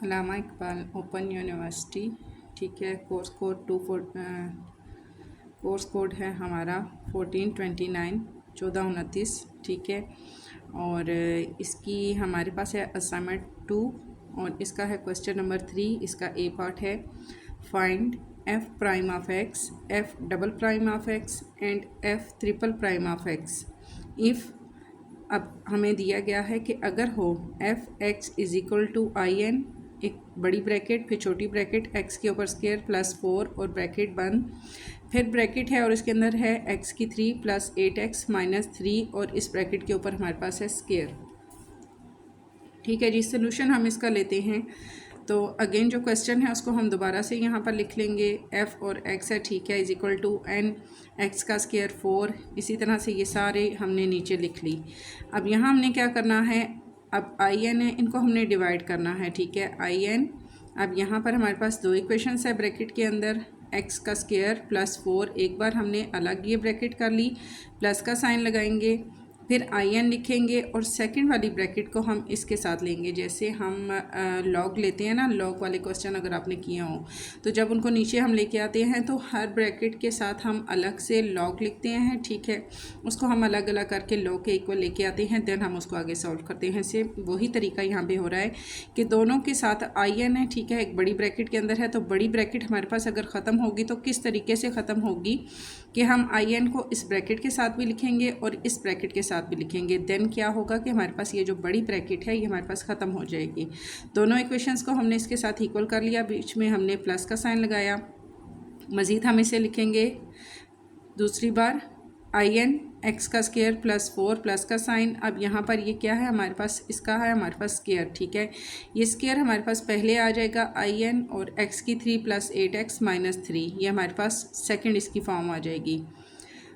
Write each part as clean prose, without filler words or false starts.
अल्लामा Iqbal open university, ठीक है। Course code है हमारा 1429 1429, ठीक है। और इसकी हमारे पास है असाइनमेंट 2 और इसका है क्वेश्चन नंबर 3। इसका ए पार्ट है find f prime of x, f double prime of x and f triple prime of x if. अब हमें दिया गया है कि अगर हो f x is equal to I N, एक बड़ी ब्रैकेट फिर छोटी ब्रैकेट एक्स के ऊपर स्क्वायर प्लस 4 और ब्रैकेट बंद, फिर ब्रैकेट है और इसके अंदर है एक्स की 3 प्लस 8x माइनस 3 और इस ब्रैकेट के ऊपर हमारे पास है स्क्वायर, ठीक है जी। सोल्यूशन हम इसका लेते हैं तो अगेन जो क्वेश्चन है उसको हम दोबारा से यहाँ पर लिख लेंगे। एफ़ और एक्स है, ठीक है, is equal to n x का स्क्वायर 4। इसी तरह से ये सारे हमने नीचे लिख ली। अब यहाँ हमने क्या करना है, अब आई एन है, इनको हमने डिवाइड करना है, ठीक है, आई एन। अब यहाँ पर हमारे पास दो इक्वेशंस है ब्रैकेट के अंदर, एक्स का स्क्वायर प्लस 4, एक बार हमने अलग ये ब्रैकेट कर ली, प्लस का साइन लगाएंगे, फिर आई एन लिखेंगे और सेकंड वाली ब्रैकेट को हम इसके साथ लेंगे। जैसे हम लॉग लेते हैं ना, लॉग वाले क्वेश्चन अगर आपने किए हों तो जब उनको नीचे हम लेके आते हैं तो हर ब्रैकेट के साथ हम अलग से लॉग लिखते हैं, ठीक है। उसको हम अलग अलग करके लॉग के इक्वल लेके आते हैं, देन हम उसको आगे सॉल्व करते हैं। सेम वही तरीका यहाँ पे हो रहा है कि दोनों के साथ आई एन है, ठीक है, एक बड़ी ब्रैकेट के अंदर है। तो बड़ी ब्रैकेट हमारे पास अगर ख़त्म होगी तो किस तरीके से ख़त्म होगी कि हम आई एन को इस ब्रैकेट के साथ भी लिखेंगे और इस ब्रैकेट के साथ भी लिखेंगे। देन क्या होगा कि हमारे पास ये जो बड़ी ब्रैकेट है ये हमारे पास ख़त्म हो जाएगी। दोनों इक्वेशंस को हमने इसके साथ इक्वल कर लिया, बीच में हमने प्लस का साइन लगाया। मज़ीद हम इसे लिखेंगे दूसरी बार, आई एन एक्स का स्क्वायर प्लस 4 प्लस का साइन। अब यहाँ पर ये क्या है हमारे पास, इसका है हमारे पास स्क्वायर, ठीक है। ये स्क्वायर हमारे पास पहले आ जाएगा आई एन और एक्स की 3 प्लस 8x माइनस 3, ये हमारे पास सेकंड इसकी फॉर्म आ जाएगी।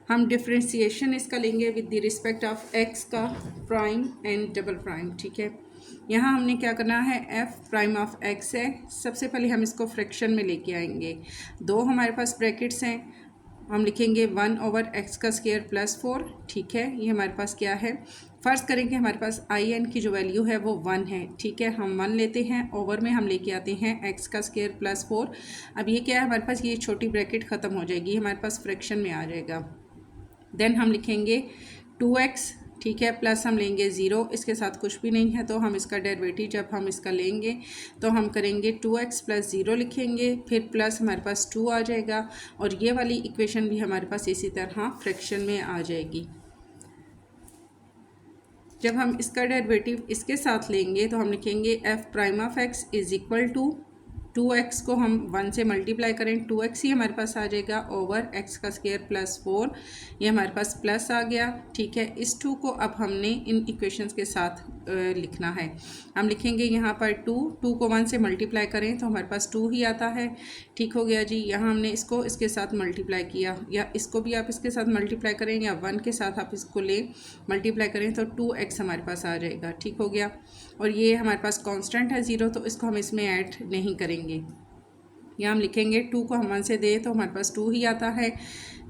हम डिफ्रेंशिएशन इसका लेंगे with the respect of x का प्राइम एंड डबल प्राइम, ठीक है। यहाँ हमने क्या करना है, एफ प्राइम ऑफ एक्स है, सबसे पहले हम इसको फ्रैक्शन में लेके आएंगे। दो हमारे पास ब्रैकेट्स हैं, हम लिखेंगे 1 ओवर एक्स का स्क्वायर प्लस 4, ठीक है। ये हमारे पास क्या है, फ़र्ज़ करेंगे हमारे पास आई एन की जो वैल्यू है वो 1 है, ठीक है। हम 1 लेते हैं, ओवर में हम लेके आते हैं एक्स का स्क्वायर प्लस 4। अब ये क्या है हमारे पास, ये छोटी ब्रैकेट ख़त्म हो जाएगी, हमारे पास फ्रैक्शन में आ जाएगा। देन हम लिखेंगे 2x, ठीक है, प्लस हम लेंगे 0, इसके साथ कुछ भी नहीं है तो हम इसका डेरिवेटिव जब हम इसका लेंगे तो हम करेंगे 2x प्लस 0 लिखेंगे, फिर प्लस हमारे पास 2 आ जाएगा और ये वाली इक्वेशन भी हमारे पास इसी तरह फ्रैक्शन में आ जाएगी। जब हम इसका डेरिवेटिव इसके साथ लेंगे तो हम लिखेंगे f prime of x is equal to 2x को हम 1 से मल्टीप्लाई करें, 2x ही हमारे पास आ जाएगा ओवर एक्स का स्क्वायर प्लस 4, ये हमारे पास प्लस आ गया, ठीक है। इस 2 को अब हमने इन इक्वेशंस के साथ लिखना है। हम लिखेंगे यहाँ पर 2 को 1 से मल्टीप्लाई करें तो हमारे पास 2 ही आता है, ठीक हो गया जी। यहाँ हमने इसको इसके साथ मल्टीप्लाई किया, या इसको भी आप इसके साथ मल्टीप्लाई करें या 1 के साथ आप इसको लें मल्टीप्लाई करें तो 2x हमारे पास आ जाएगा, ठीक हो गया। और ये हमारे पास कांस्टेंट है 0 तो इसको हम इसमें ऐड नहीं करेंगे। यहाँ हम लिखेंगे 2 को हम 1 से दें तो हमारे पास 2 ही आता है।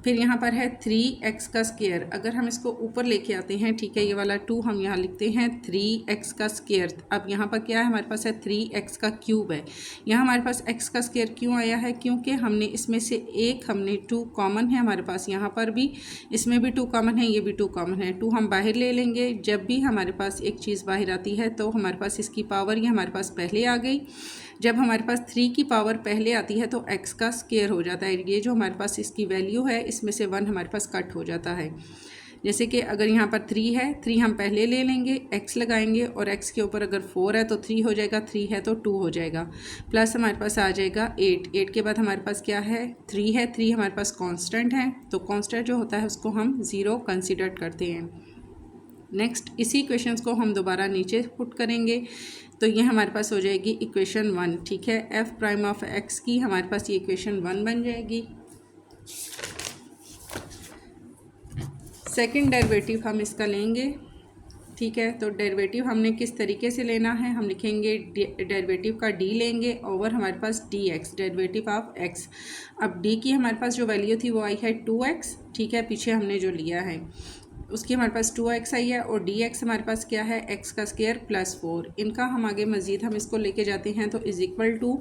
फिर यहाँ पर है 3x का स्क्वायर, अगर हम इसको ऊपर लेके आते हैं, ठीक है, ये वाला 2 हम यहाँ लिखते हैं 3x का स्क्वायर। अब यहाँ पर क्या है हमारे पास है 3x का क्यूब है। यहाँ हमारे पास x का स्क्वायर क्यों आया है, क्योंकि हमने इसमें से एक हमने 2 कॉमन है हमारे पास, यहाँ पर भी इसमें भी 2 कॉमन है, ये भी 2 कॉमन है, 2 हम बाहर ले लेंगे। जब भी हमारे पास एक चीज़ बाहर आती है तो हमारे पास इसकी पावर ये हमारे पास पहले आ गई। जब हमारे पास 3 की पावर पहले आती है तो x का स्क्वायर हो जाता है, ये जो हमारे पास इसकी वैल्यू है इसमें से 1 हमारे पास कट हो जाता है। जैसे कि अगर यहाँ पर 3 है, 3 हम पहले ले लेंगे, x लगाएंगे और x के ऊपर अगर 4 है तो 3 हो जाएगा, 3 है तो 2 हो जाएगा, प्लस हमारे पास आ जाएगा 8 के बाद हमारे पास क्या है 3 है, 3 हमारे पास कांस्टेंट है तो कांस्टेंट जो होता है उसको हम 0 कंसीडर करते हैं। नेक्स्ट इसी इक्वेशंस को हम दोबारा नीचे पुट करेंगे तो ये हमारे पास हो जाएगी इक्वेशन 1, ठीक है। एफ प्राइम ऑफ एक्स की हमारे पास ये इक्वेशन 1 बन जाएगी। सेकंड डेरिवेटिव हम इसका लेंगे, ठीक है। तो डेरिवेटिव हमने किस तरीके से लेना है, हम लिखेंगे डेरिवेटिव का डी लेंगे ओवर हमारे पास d x, derivative of x. अब डी की हमारे पास जो वैल्यू थी वो आई है 2x, ठीक है, पीछे हमने जो लिया है उसकी हमारे पास 2x आई है और dx हमारे पास क्या है x का स्क्वायर प्लस 4। इनका हम आगे मज़ीद हम इसको लेके जाते हैं तो इज़ इक्वल टू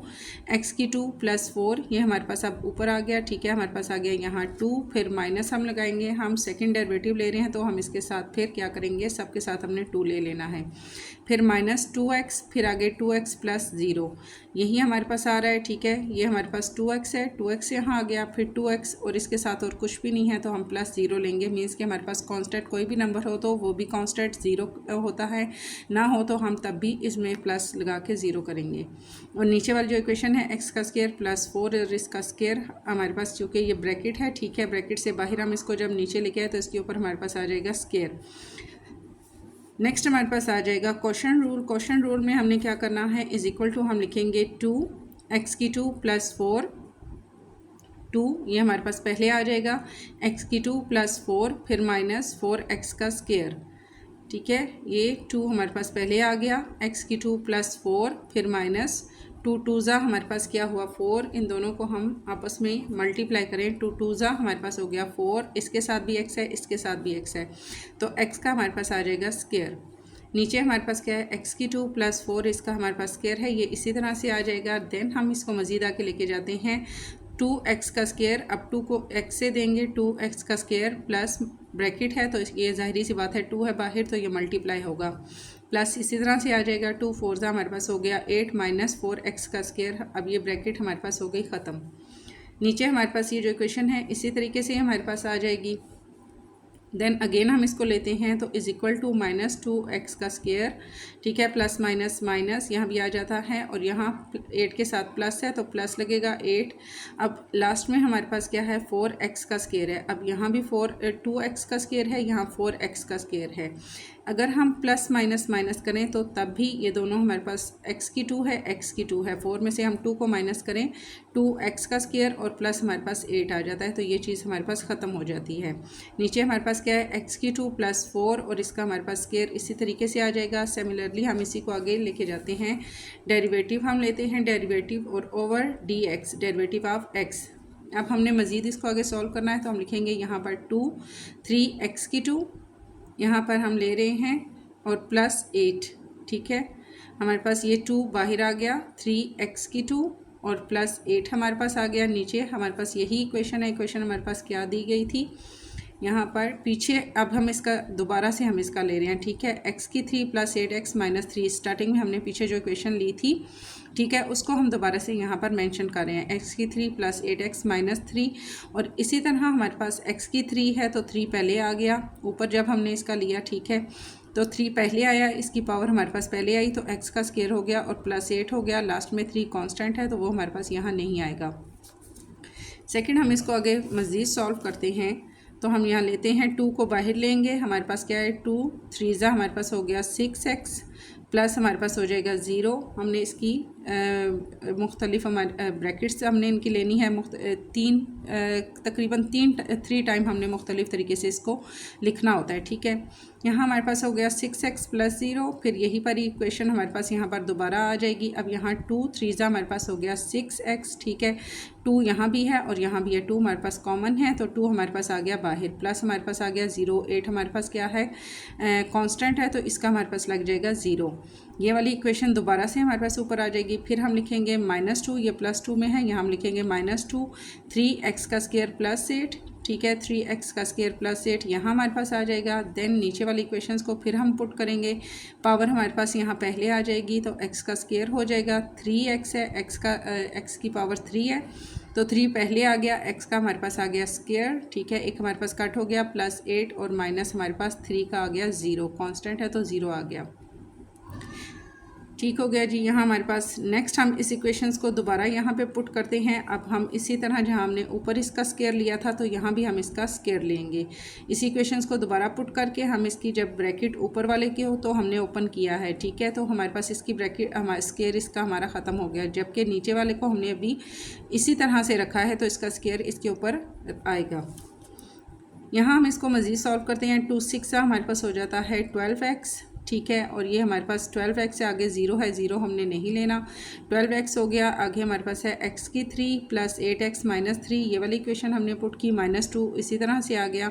x की 2 प्लस 4, ये हमारे पास अब ऊपर आ गया, ठीक है। हमारे पास आ गया यहाँ 2, फिर माइनस हम लगाएंगे, हम सेकंड डेरिवेटिव ले रहे हैं तो हम इसके साथ फिर क्या करेंगे, सबके साथ हमने 2 ले लेना है, फिर माइनस 2x, फिर आगे 2x प्लस 0, यही हमारे पास आ रहा है, ठीक है। ये हमारे पास 2x है, 2x यहाँ आ गया, फिर 2x और इसके साथ और कुछ भी नहीं है तो हम प्लस 0 लेंगे। मीन्स कि हमारे पास कांस्टेंट कोई भी नंबर हो तो वो भी कांस्टेंट 0 होता है, ना हो तो हम तब भी इसमें प्लस लगा के 0 करेंगे। और नीचे वाली जो इक्वेशन है x का स्क्वायर प्लस 4 और इसका स्क्वायर हमारे पास, चूँकि ये ब्रैकेट है, ठीक है, ब्रैकेट से बाहर हम इसको जब नीचे लेके आए तो इसके ऊपर हमारे पास आ जाएगा स्क्वायर। नेक्स्ट हमारे पास आ जाएगा क्वेश्चन रूल। क्वेश्चन रूल में हमने क्या करना है, इज इक्वल टू हम लिखेंगे 2x की 2 प्लस 4, 2 ये हमारे पास पहले आ जाएगा, x की 2 प्लस 4, फिर माइनस 4x का स्क्वायर, ठीक है। ये 2 हमारे पास पहले आ गया, x की 2 प्लस 4, फिर माइनस 2 2 ज़ा हमारे पास क्या हुआ 4, इन दोनों को हम आपस में मल्टीप्लाई करें, 2 2 ज़ा हमारे पास हो गया 4, इसके साथ भी x है, इसके साथ भी x है, तो x का हमारे पास आ जाएगा स्क्वायर। नीचे हमारे पास क्या है, x की 2 प्लस 4, इसका हमारे पास स्क्वायर है, ये इसी तरह से आ जाएगा। देन हम इसको मज़ीद आके लेके जाते हैं, 2x का स्क्वायर, अब 2 को x से देंगे, 2x का स्क्वायर प्लस ब्रैकेट है तो ये ज़ाहिरी सी बात है 2 है बाहर तो ये मल्टीप्लाई होगा, प्लस इसी तरह से आ जाएगा 2 4 ज़ा हमारे पास हो गया 8 माइनस 4x का स्क्वायर। अब ये ब्रैकेट हमारे पास हो गई ख़त्म। नीचे हमारे पास ये जो इक्वेशन है इसी तरीके से हमारे पास आ जाएगी। देन अगेन हम इसको लेते हैं तो is equal to minus 2x का स्क्वायर, ठीक है, प्लस माइनस माइनस यहाँ भी आ जाता है और यहाँ 8 के साथ प्लस है तो प्लस लगेगा 8। अब लास्ट में हमारे पास क्या है 4x का स्क्वायर है, अब यहाँ भी 2x का स्क्वायर है, यहाँ 4x का स्क्वायर है। अगर हम प्लस माइनस माइनस करें तो तब भी ये दोनों हमारे पास x की 2 है, x की 2 है, 4 में से हम 2 को माइनस करें 2x का स्क्वायर और प्लस हमारे पास 8 आ जाता है, तो ये चीज़ हमारे पास ख़त्म हो जाती है। नीचे हमारे पास क्या है x की 2 प्लस 4 और इसका हमारे पास स्क्वायर इसी तरीके से आ जाएगा। सिमिलरली हम इसी को आगे लेके जाते हैं, डेरिवेटिव हम लेते हैं, डेरिवेटिव और over dx, derivative of x। अब हमने मज़ीद इसको आगे सॉल्व करना है तो हम लिखेंगे यहाँ पर 2 3x की 2 यहाँ पर हम ले रहे हैं और प्लस 8, ठीक है। हमारे पास ये 2 बाहर आ गया, 3x की 2 और प्लस 8 हमारे पास आ गया। नीचे हमारे पास यही इक्वेशन है, इक्वेशन हमारे पास क्या दी गई थी यहाँ पर पीछे, अब हम इसका दोबारा से हम इसका ले रहे हैं, ठीक है। x की 3 प्लस 8x माइनस 3, स्टार्टिंग में हमने पीछे जो इक्वेशन ली थी, ठीक है, उसको हम दोबारा से यहाँ पर मेंशन कर रहे हैं, x की 3 प्लस 8x माइनस 3। और इसी तरह हमारे पास x की 3 है तो 3 पहले आ गया, ऊपर जब हमने इसका लिया, ठीक है, तो 3 पहले आया, इसकी पावर हमारे पास पहले आई तो x का स्क्वायर हो गया और प्लस 8 हो गया। लास्ट में 3 कांस्टेंट है तो वो हमारे पास यहाँ नहीं आएगा। सेकंड हम इसको आगे मज़ीद सॉल्व करते हैं तो हम यहाँ लेते हैं 2 को बाहर लेंगे, हमारे पास क्या है 2 3 ज़ा हमारे पास हो गया 6x प्लस हमारे पास हो जाएगा 0। हमने इसकी मुख्तलिफ हमारे ब्रैकेट्स हमने इनकी लेनी है, तकरीबन 3 टाइम हमने मुख्तलिफ तरीके से इसको लिखना होता है, ठीक है। यहाँ हमारे पास हो गया 6x प्लस 0, फिर यही पर इक्वेशन हमारे पास यहाँ पर दोबारा आ जाएगी। अब यहाँ 2 3 ज़ा हमारे पास हो गया 6x, ठीक है, 2 यहाँ भी है और यहाँ भी है, 2 हमारे पास कॉमन है तो 2 हमारे पास आ गया बाहर, प्लस हमारे पास आ गया 0, 8 हमारे पास क्या है कांस्टेंट है तो इसका हमारे पास लग जाएगा 0। ये वाली इक्वेशन दोबारा से हमारे पास ऊपर आ जाएगी। फिर हम लिखेंगे -2, ये +2 में है, यहाँ हम लिखेंगे -2 3x का स्क्वायर प्लस 8, ठीक है, 3x का स्क्वायर प्लस 8 यहाँ हमारे पास आ जाएगा। देन नीचे वाली इक्वेशंस को फिर हम पुट करेंगे, पावर हमारे पास यहाँ पहले आ जाएगी तो x का स्क्वायर हो जाएगा, 3x है, x की पावर 3 है तो 3 पहले आ गया, x का हमारे पास आ गया स्क्वायर, ठीक है, एक हमारे पास कट हो गया प्लस 8 और माइनस हमारे पास 3 का आ गया 0, कांस्टेंट है तो 0 आ गया, ठीक हो गया जी। यहाँ हमारे पास नेक्स्ट हम इस इक्वेशंस को दोबारा यहाँ पे पुट करते हैं। अब हम इसी तरह जहाँ हमने ऊपर इसका स्क्वायर लिया था तो यहाँ भी हम इसका स्क्वायर लेंगे। इस इक्वेशंस को दोबारा पुट करके हम इसकी जब ब्रैकेट ऊपर वाले की हो तो हमने ओपन किया है, ठीक है, तो हमारे पास इसकी ब्रैकेट हमारा स्क्वायर इसका हमारा ख़त्म हो गया, जबकि नीचे वाले को हमने अभी इसी तरह से रखा है तो इसका स्क्वायर इसके ऊपर आएगा। यहाँ हम इसको मज़ीद सॉल्व करते हैं, 2 6 हमारे पास हो जाता है 12x, ठीक है, और ये हमारे पास 12x से आगे 0 है, 0 हमने नहीं लेना, 12x हो गया। आगे हमारे पास है x की 3 प्लस 8x माइनस 3, ये वाली इक्वेशन हमने पुट की, -2 इसी तरह से आ गया।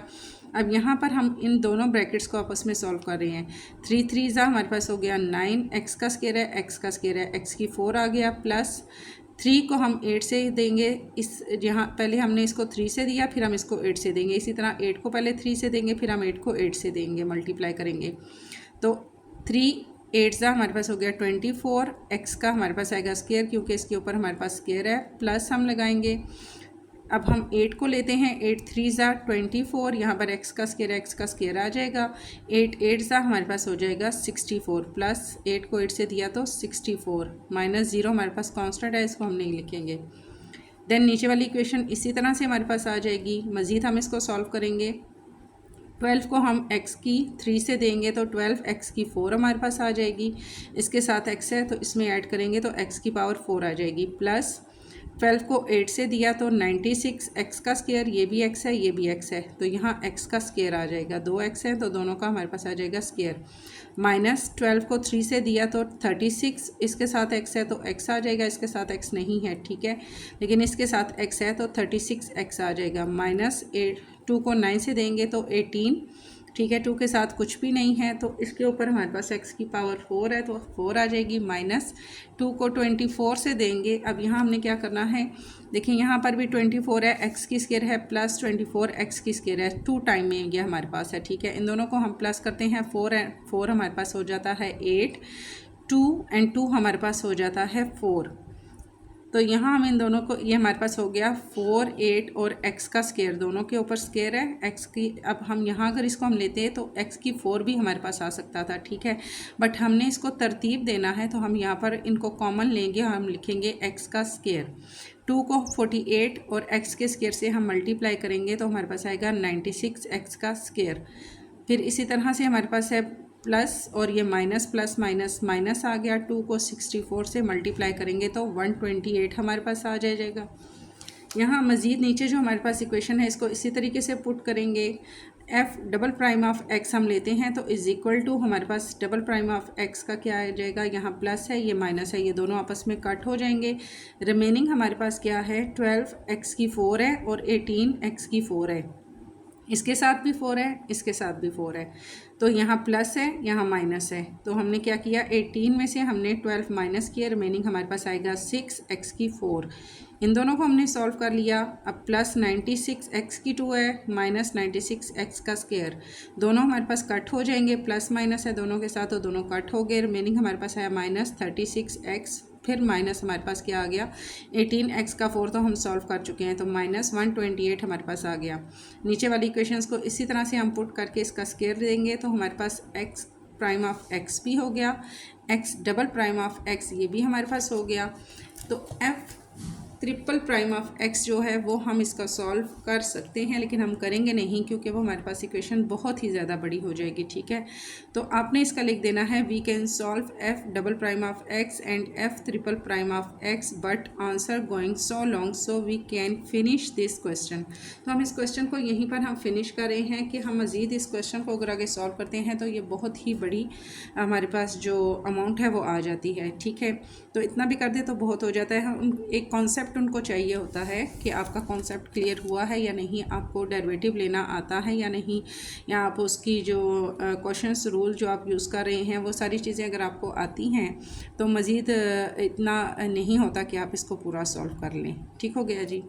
अब यहाँ पर हम इन दोनों ब्रैकेट्स को आपस में सॉल्व कर रहे हैं। 3 3 ज़ा हमारे पास हो गया 9, एक्स का स्क्वायर है, एक्स का स्क्वायर है, एक्स की 4 आ गया, प्लस 3 को हम 8 से देंगे। इस यहाँ पहले हमने इसको 3 से दिया, फिर हम इसको 8 से देंगे। इसी तरह 8 को पहले 3 से देंगे, फिर हम 8 को 8 से देंगे, मल्टीप्लाई करेंगे। तो 3 8 ज़ा हमारे पास हो गया 24, एक्स का हमारे पास आएगा स्क्वायर क्योंकि इसके ऊपर हमारे पास स्क्वायर है, प्लस हम लगाएंगे। अब हम 8 को लेते हैं, 8 3 ज़ा 24, यहाँ पर एक्स का स्क्वायर आ जाएगा। 8 8 ज़ा हमारे पास हो जाएगा 64, प्लस 8 को 8 से दिया तो 64, माइनस 0 हमारे पास कांस्टेंट है, इसको हम नहीं लिखेंगे। देन नीचे वाली इक्वेशन इसी तरह से हमारे पास आ जाएगी। मज़ीद हम इसको सॉल्व करेंगे। 12 को हम x की 3 से देंगे तो 12 x की 4 हमारे पास आ जाएगी। इसके साथ x है तो इसमें ऐड करेंगे तो x की पावर 4 आ जाएगी, प्लस 12 को 8 से दिया तो 96, x का स्क्वायर, ये भी x है, ये भी x है, तो यहाँ x का स्क्वायर आ जाएगा। 2x है तो दोनों का हमारे पास आ जाएगा स्क्वायर, माइनस 12 को 3 से दिया तो 36, इसके साथ x है तो x आ जाएगा, इसके साथ x नहीं है, ठीक है, लेकिन इसके साथ x है तो 36x आ जाएगा। माइनस 2 को 9 से देंगे तो 18, ठीक है, 2 के साथ कुछ भी नहीं है तो इसके ऊपर हमारे पास x की पावर 4 है तो 4 आ जाएगी। माइनस 2 को 24 से देंगे। अब यहाँ हमने क्या करना है, देखिए यहाँ पर भी 24 है, x की स्क्वायर है, प्लस 24 x की स्क्वायर है, 2 टाइम में ये हमारे पास है, ठीक है। इन दोनों को हम प्लस करते हैं, 4 हमारे पास हो जाता है 8, 2 एंड 2 हमारे पास हो जाता है 4। तो यहाँ हम इन दोनों को, ये हमारे पास हो गया 4 8 और x का स्क्वायर, दोनों के ऊपर स्क्वायर है x की। अब हम यहाँ अगर इसको हम लेते हैं तो x की 4 भी हमारे पास आ सकता था, ठीक है, बट हमने इसको तरतीब देना है तो हम यहाँ पर इनको कॉमन लेंगे और हम लिखेंगे x का स्क्वायर। 2 को 48 और x के स्क्वायर से हम मल्टीप्लाई करेंगे तो हमारे पास आएगा 96 x का स्क्वायर। फिर इसी तरह से हमारे पास है प्लस और ये माइनस, प्लस माइनस माइनस आ गया। 2 को 64 से मल्टीप्लाई करेंगे तो 128 हमारे पास आ जाएगा। यहाँ मज़ीद नीचे जो हमारे पास इक्वेशन है इसको इसी तरीके से पुट करेंगे। f double prime of x हम लेते हैं तो इज़ इक्वल टू हमारे पास डबल प्राइम ऑफ x का क्या आ जाएगा, यहाँ प्लस है, ये माइनस है, ये दोनों आपस में कट हो जाएंगे। रिमेनिंग हमारे पास क्या है, 12 x की 4 है और 18 x की 4 है, इसके साथ भी 4 है, इसके साथ भी 4 है, तो यहाँ प्लस है, यहाँ माइनस है। तो हमने क्या किया, 18 में से हमने 12 माइनस किया, रिमेनिंग हमारे पास आएगा 6 x की 4। इन दोनों को हमने सॉल्व कर लिया। अब प्लस 96 x की 2 है, माइनस 96 x का स्क्वायर, दोनों हमारे पास कट हो जाएंगे, प्लस माइनस है दोनों के साथ तो दोनों कट हो गए। रिमेनिंग हमारे पास आया माइनस 36 x, फिर माइनस हमारे पास क्या आ गया, 18 x का 4 तो हम सॉल्व कर चुके हैं तो माइनस 128 हमारे पास आ गया। नीचे वाली इक्वेशंस को इसी तरह से हम पुट करके इसका स्क्वायर देंगे तो हमारे पास x प्राइम ऑफ x भी हो गया, x double prime of x ये भी हमारे पास हो गया। तो f triple prime of x जो है वो हम इसका सॉल्व कर सकते हैं, लेकिन हम करेंगे नहीं क्योंकि वो हमारे पास इक्वेशन बहुत ही ज़्यादा बड़ी हो जाएगी, ठीक है। तो आपने इसका लिख देना है, we can solve f double prime of x and f triple prime of x but answer going so long so we can finish this question. तो हम इस क्वेश्चन को यहीं पर हम फिनिश कर रहे हैं कि हम मज़ीद इस क्वेश्चन को अगर आगे सॉल्व करते हैं तो ये बहुत ही बड़ी हमारे पास जो अमाउंट है वो आ जाती है, ठीक है। तो इतना भी कर दे तो बहुत हो जाता है। एक कॉन्सेप्ट उनको चाहिए होता है कि आपका कॉन्सेप्ट क्लियर हुआ है या नहीं, आपको डेरिवेटिव लेना आता है या नहीं, या आप उसकी जो क्वेश्चंस रूल जो आप यूज़ कर रहे हैं वो सारी चीज़ें अगर आपको आती हैं तो मज़ीद इतना नहीं होता कि आप इसको पूरा सॉल्व कर लें। ठीक हो गया जी।